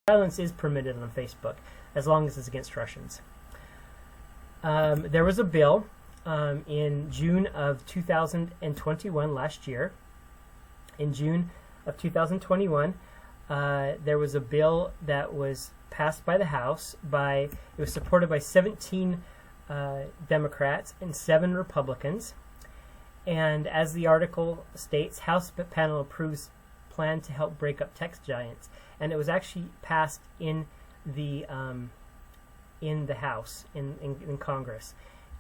Violence is permitted on Facebook as long as it's against Russians. There was a bill in June of 2021, last year. In June of 2021, there was a bill that was passed by the House. It was supported by 17 Democrats and 7 Republicans. And as the article states, House panel approves plan to help break up tech giants. And it was actually passed in the House, in Congress.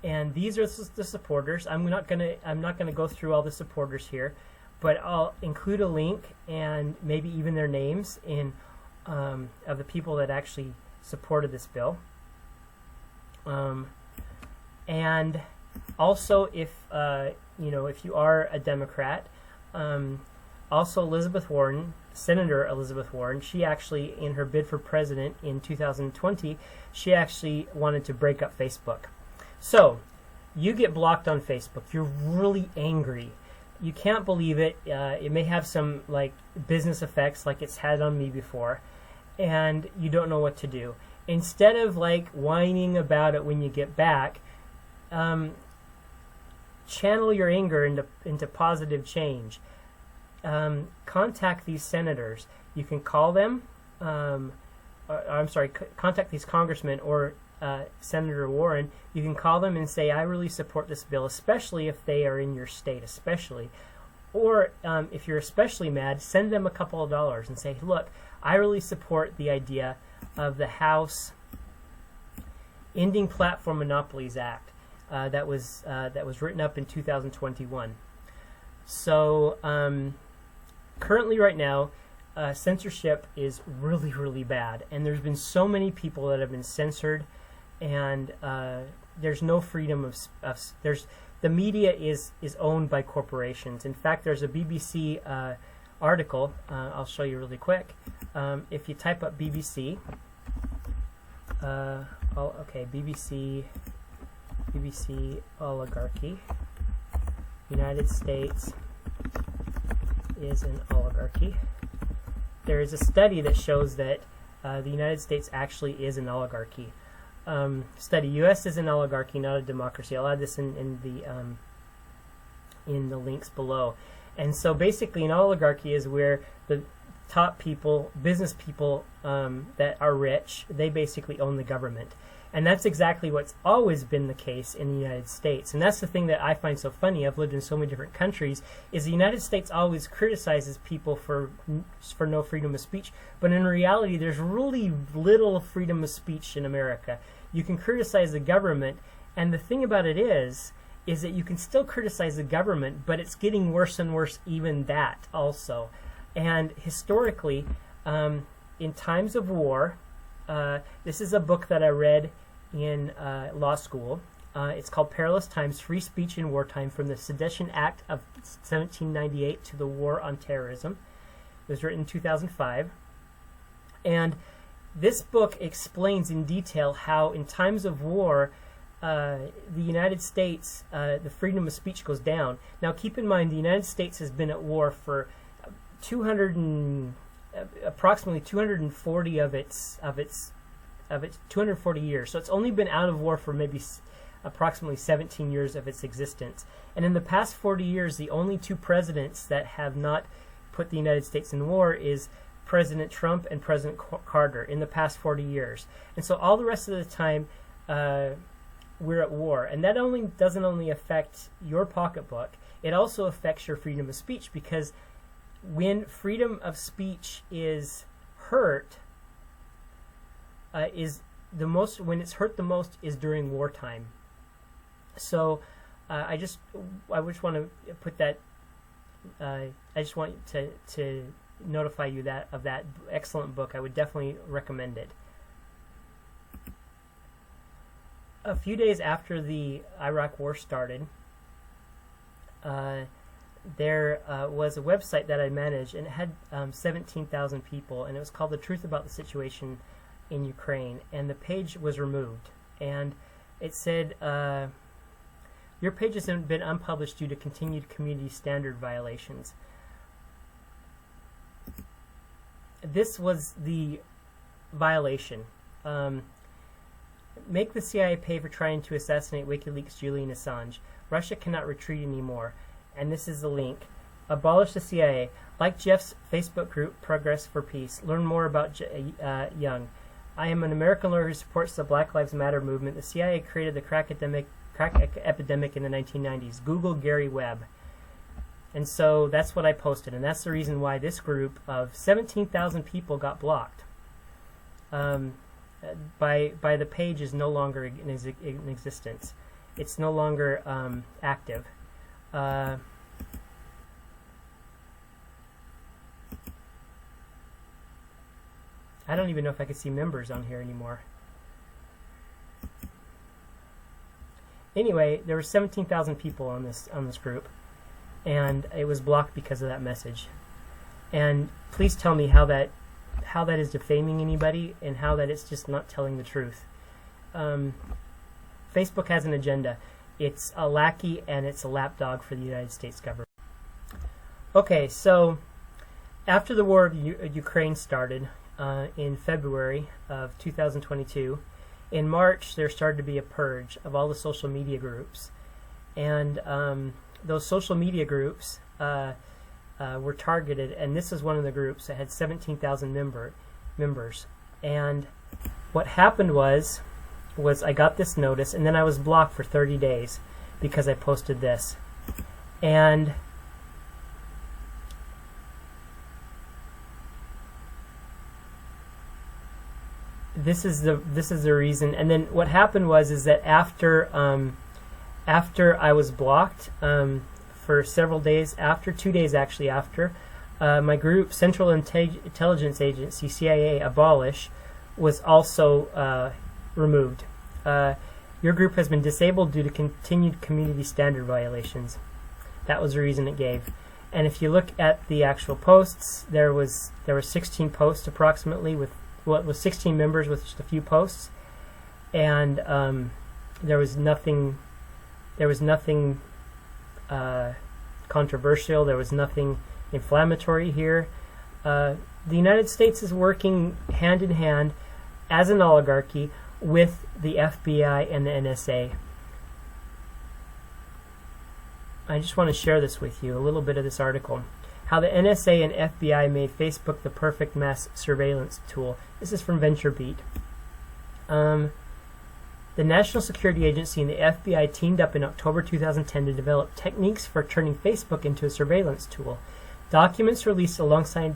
And these are the supporters. I'm not gonna go through all the supporters here, but I'll include a link and maybe even their names of the people that actually supported this bill. And also, if you are a Democrat, also Elizabeth Warren, Senator Elizabeth Warren, she actually, in her bid for president in 2020, she actually wanted to break up Facebook. So, you get blocked on Facebook. You're really angry. You can't believe it. It may have some business effects like it's had on me before, and you don't know what to do. Instead of whining about it when you get back, channel your anger into positive change. Contact these senators. You can call them. Contact these congressmen or Senator Warren. You can call them and say, I really support this bill, especially if they are in your state, especially. Or if you're especially mad, send them a couple of dollars and say, look, I really support the idea of the House Ending Platform Monopolies Act that was written up in 2021. So currently, right now, censorship is really, really bad, and there's been so many people that have been censored, and there's no freedom of the media is owned by corporations. In fact, there's a BBC article I'll show you really quick. If you type up BBC, BBC oligarchy, United States is an oligarchy. There is a study that shows that the United States actually is an oligarchy. Study: U.S. is an oligarchy, not a democracy. I'll add this in the links below. And so basically, an oligarchy is where the top people, business people that are rich, they basically own the government. And that's exactly what's always been the case in the United States. And that's the thing that I find so funny. I've lived in so many different countries, is the United States always criticizes people for no freedom of speech. But in reality, there's really little freedom of speech in America. You can criticize the government, and the thing about it is that you can still criticize the government, but it's getting worse and worse, even that also. And historically, in times of war, this is a book that I read in law school. It's called Perilous Times, Free Speech in Wartime, from the Sedition Act of 1798 to the War on Terrorism. It was written in 2005. And this book explains in detail how in times of war, the United States, the freedom of speech goes down. Now keep in mind, the United States has been at war for approximately 240 of its 240 years. So it's only been out of war for maybe approximately 17 years of its existence. And in the past 40 years, the only 2 presidents that have not put the United States in war is President Trump and President Carter in the past 40 years. And so all the rest of the time, we're at war. And that doesn't only affect your pocketbook, it also affects your freedom of speech, because when freedom of speech is hurt, when it's hurt the most is during wartime. So I just want to put that. I just want to notify you of that excellent book. I would definitely recommend it. A few days after the Iraq War started, there was a website that I managed, and it had 17,000 people, and it was called The Truth About the Situation in Ukraine, and the page was removed, and it said, your page has been unpublished due to continued community standard violations. This was the violation. Make the CIA pay for trying to assassinate WikiLeaks' Julian Assange. Russia cannot retreat anymore. And this is the link. Abolish the CIA. Like Jeff's Facebook group, Progress for Peace. Learn more about Young. I am an American lawyer who supports the Black Lives Matter movement. The CIA created the crack epidemic in the 1990s. Google Gary Webb. And so that's what I posted. And that's the reason why this group of 17,000 people got blocked. By the page is no longer in existence. It's no longer active. I don't even know if I can see members on here anymore. Anyway, there were 17,000 people on this group, and it was blocked because of that message. And please tell me how that is defaming anybody, and how that it's just not telling the truth. Facebook has an agenda. It's a lackey and it's a lapdog for the United States government. Okay, so after the war of Ukraine started in February of 2022, in March there started to be a purge of all the social media groups, and those social media groups were targeted, and this is one of the groups that had 17,000 members. And what happened was I got this notice, and then I was blocked for 30 days because I posted this. And this is the reason. And then what happened was that after I was blocked for several days, 2 days actually after, my group, Central Intelligence Agency, CIA, Abolish, was also removed. Your group has been disabled due to continued community standard violations. That was the reason it gave. And if you look at the actual posts, there were 16 posts approximately, with what was 16 members with just a few posts, and there was nothing controversial. There was nothing inflammatory here. The United States is working hand in hand as an oligarchy with the FBI and the NSA. I just want to share this with you, a little bit of this article. How the NSA and FBI made Facebook the perfect mass surveillance tool. This is from VentureBeat. The National Security Agency and the FBI teamed up in October 2010 to develop techniques for turning Facebook into a surveillance tool. Documents released alongside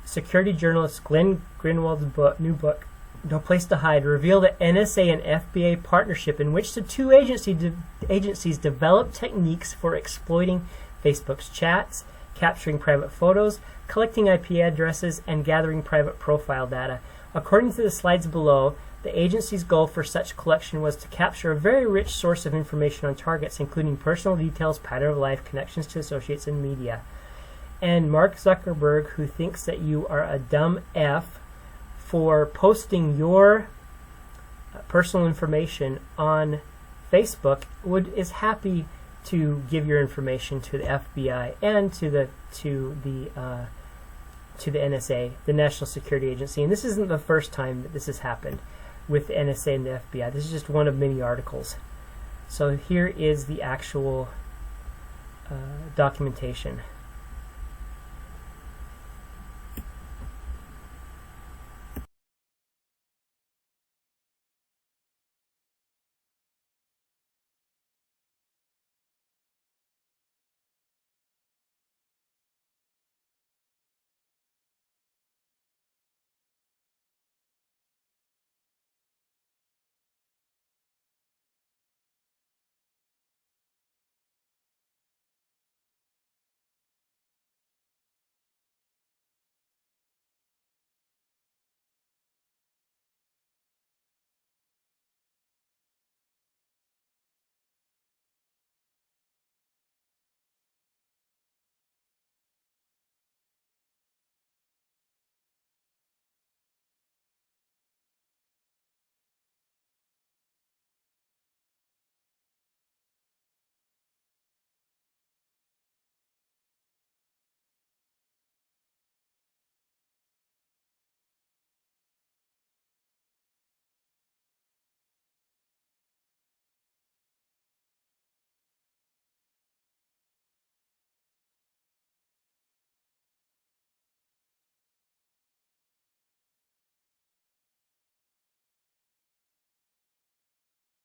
security journalist Glenn Greenwald's new book, No Place to Hide, reveal the NSA and FBI partnership in which the two agencies developed techniques for exploiting Facebook's chats, capturing private photos, collecting IP addresses, and gathering private profile data. According to the slides below, the agency's goal for such collection was to capture a very rich source of information on targets, including personal details, pattern of life, connections to associates, and media. And Mark Zuckerberg, who thinks that you are a dumb F for posting your personal information on Facebook, is happy to give your information to the FBI and to the NSA, the National Security Agency. And this isn't the first time that this has happened with the NSA and the FBI. This is just one of many articles. So here is the actual documentation.